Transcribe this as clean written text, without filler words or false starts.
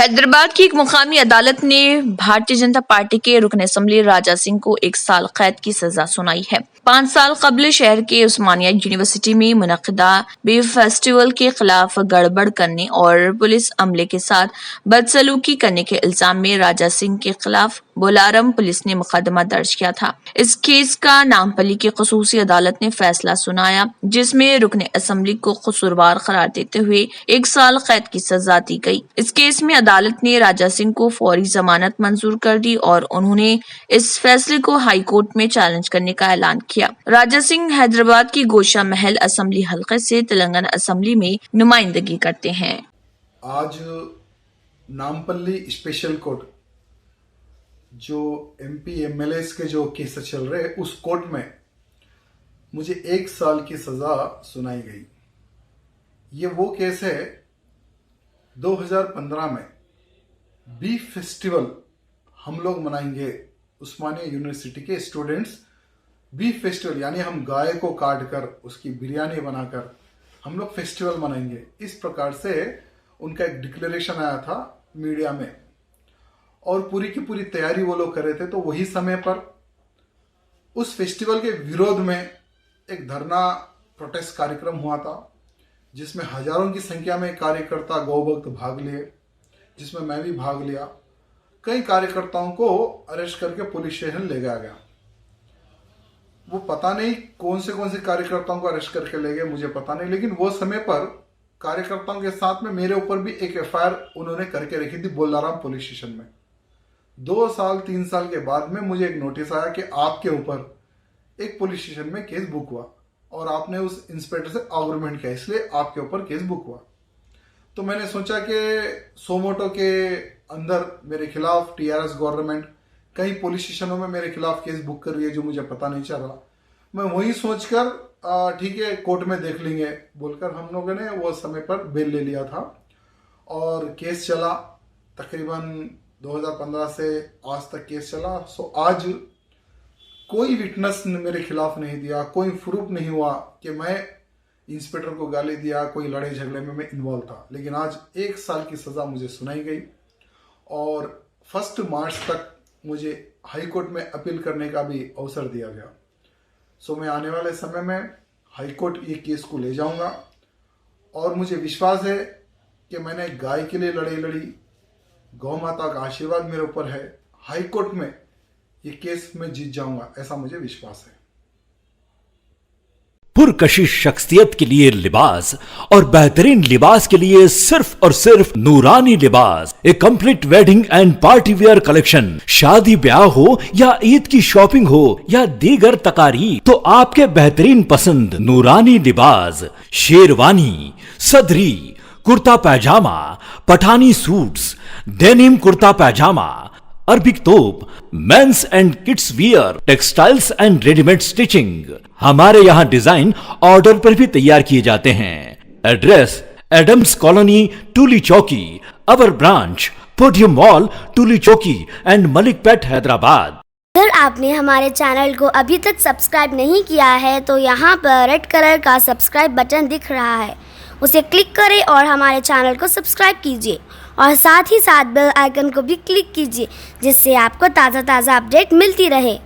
हैदराबाद की एक मुकामी अदालत ने भारतीय जनता पार्टी के रुकन असेंबली राजा सिंह को 1 साल कैद की सजा सुनाई है। 5 साल कबल शहर के उस्मानिया यूनिवर्सिटी में मुनक्किदा बीफ फेस्टिवल के खिलाफ गड़बड़ करने और पुलिस अमले के साथ बदसलूकी करने के इल्जाम में राजा सिंह के खिलाफ बोलारम पुलिस ने मुकदमा दर्ज किया था। इस केस का नामपल्ली की खसूसी अदालत ने फैसला सुनाया, जिसमें रुकन असेंबली को कसूरवार करार देते हुए 1 साल कैद की सजा दी गई। इस केस में अदालत ने राजा सिंह को फौरी जमानत मंजूर कर दी और उन्होंने इस फैसले को हाई कोर्ट में चैलेंज करने का ऐलान किया। राजा सिंह हैदराबाद की गोशा महल असेंबली हलके से तेलंगाना असेंबली में नुमाइंदगी करते हैं। आज नामपल्ली स्पेशल कोर्ट जो MP MLAs के जो केस चल रहे हैं उस कोर्ट में मुझे 1 साल की सजा सुनाई गई। ये वो केस है 2015 में बीफ फेस्टिवल हम लोग मनाएंगे, उस्मानिया यूनिवर्सिटी के स्टूडेंट्स बीफ फेस्टिवल यानी हम गाय को काट कर उसकी बिरयानी बनाकर हम लोग फेस्टिवल मनाएंगे, इस प्रकार से उनका एक डिक्लेरेशन आया था मीडिया में और पूरी की पूरी तैयारी वो लोग कर रहे थे। तो वही समय पर उस फेस्टिवल के विरोध में एक धरना प्रोटेस्ट कार्यक्रम हुआ था, जिसमें हजारों की संख्या में कार्यकर्ता गौभक्त भाग लिए, जिसमें मैं भी भाग लिया। कई कार्यकर्ताओं को अरेस्ट करके पुलिस स्टेशन ले गया। वो पता नहीं कौन से कार्यकर्ताओं को अरेस्ट करके ले गए, मुझे पता नहीं, लेकिन वो समय पर कार्यकर्ताओं के साथ में मेरे ऊपर भी एक FIR उन्होंने करके रखी थी बोलाराम पुलिस स्टेशन में। 2 साल 3 साल के बाद में मुझे एक नोटिस आया कि आपके ऊपर एक पुलिस स्टेशन में केस बुक हुआ और आपने उस इंस्पेक्टर से आर्गुमेंट किया, इसलिए आपके ऊपर केस बुक हुआ। तो मैंने सोचा कि सोमोटो के अंदर मेरे खिलाफ TRS गवर्नमेंट कई पुलिस स्टेशनों में मेरे खिलाफ केस बुक कर रही है जो मुझे पता नहीं चल रहा। मैं वही सोचकर ठीक है कोर्ट में देख लेंगे बोलकर हम लोगों ने वो समय पर बेल ले लिया था और केस चला। तकरीबन 2015 से आज तक केस चला। सो आज कोई विटनेस मेरे खिलाफ नहीं दिया, कोई प्रूफ नहीं हुआ कि मैं इंस्पेक्टर को गाली दिया, कोई लड़ाई झगड़े में मैं इन्वॉल्व था। लेकिन आज 1 साल की सजा मुझे सुनाई गई और 1 मार्च तक मुझे हाई कोर्ट में अपील करने का भी अवसर दिया गया। सो मैं आने वाले समय में हाई कोर्ट ये केस को ले जाऊंगा और मुझे विश्वास है कि मैंने गाय के लिए लड़ाई लड़ी, गौ माता का आशीर्वाद मेरे ऊपर है। हाई कोर्ट में ये केस में जीत जाऊंगा, ऐसा मुझे विश्वास है। पुरकशिश शख्सियत के लिए लिबास और बेहतरीन लिबास के लिए सिर्फ और सिर्फ Noorani Libas, a complete wedding and party wear collection. शादी ब्याह हो या ईद की शॉपिंग हो या दीगर तकारीब, तो आपके बेहतरीन पसंद नूरानी लिबास, शेरवानी, सदरी, kurta pyjama, Pathani suits, denim kurta pyjama, Arabic तोप, men's and kids wear, textiles and readymade stitching. हमारे यहाँ डिजाइन ऑर्डर पर भी तैयार किए जाते हैं। एड्रेस एडम्स कॉलोनी, टूली चौकी। अवर ब्रांच पोडियम मॉल, टूली चौकी एंड मलिकपेट, हैदराबाद। अगर आपने हमारे चैनल को अभी तक सब्सक्राइब नहीं किया है तो यहाँ पर रेड कलर का सब्सक्राइब बटन दिख रहा है, उसे क्लिक करें और हमारे चैनल को सब्सक्राइब कीजिए और साथ ही साथ बेल आइकन को भी क्लिक कीजिए, जिससे आपको ताज़ा अपडेट मिलती रहे।